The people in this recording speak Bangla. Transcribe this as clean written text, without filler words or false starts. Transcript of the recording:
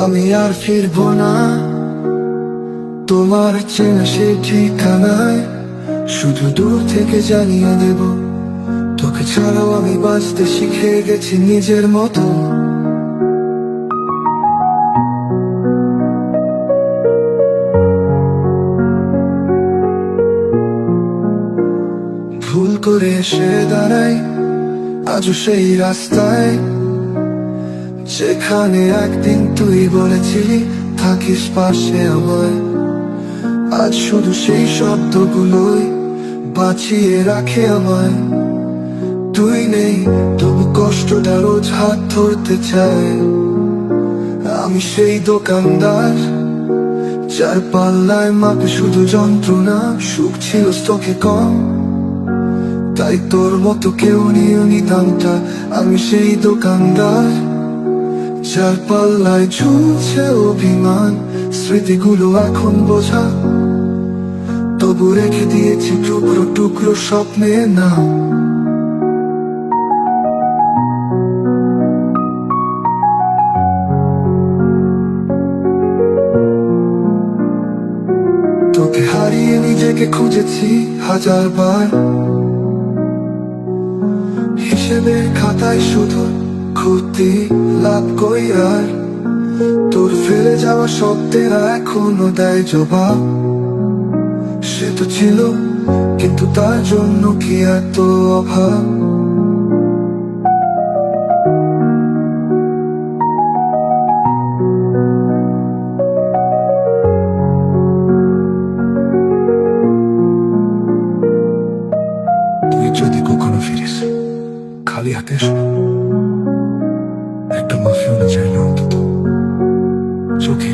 আমি আর ফিরবো না তোমার চেনা সেই ঠিকানায়, শুধু দূর থেকে জানিয়ে দেব তোকে ছাড়াও আমি বাঁচতে শিখে গেছি নিজের মতো। ভুল করে এসে দাঁড়াই আজও সেই রাস্তায়, যেখানে একদিন তুই বলেছিলি থাকিস পাশে আমায়। আজ শুধু সেই শব্দগুলোই বাঁচিয়ে রাখে আমায়। তুই নেই তবু কষ্টটা রোজ হাত ধরতে চায়। আমি সেই দোকানদার যার পাল্লায় মাপে শুধু যন্ত্রণা, সুখ ছিল তোকে কম তাই তোর মতো কেউ নিয়নি দামটা। আমি সেই দোকানদার যার পাল্লায় ঝুলছে অভিমান, স্মৃতিগুলো এখন বোঝা তবু রেখে দিয়েছি টুকরো টুকরো স্বপ্নের নাম। তোকে হারিয়ে নিজেকে খুঁজেছি হাজার বার, হিসেবের খাতায় শুধু ক্ষতি লাভ কই আর। তোর ফেলে যাওয়া শব্দেরা এখনো দেয় জবাব। সে তো ছিল কিন্তু তার জন্য কি এত অভাব? তুই যদি কখনো ফিরিস খালি হাতে এসো, একটা মাফিও না চাইলে অন্তত চোখে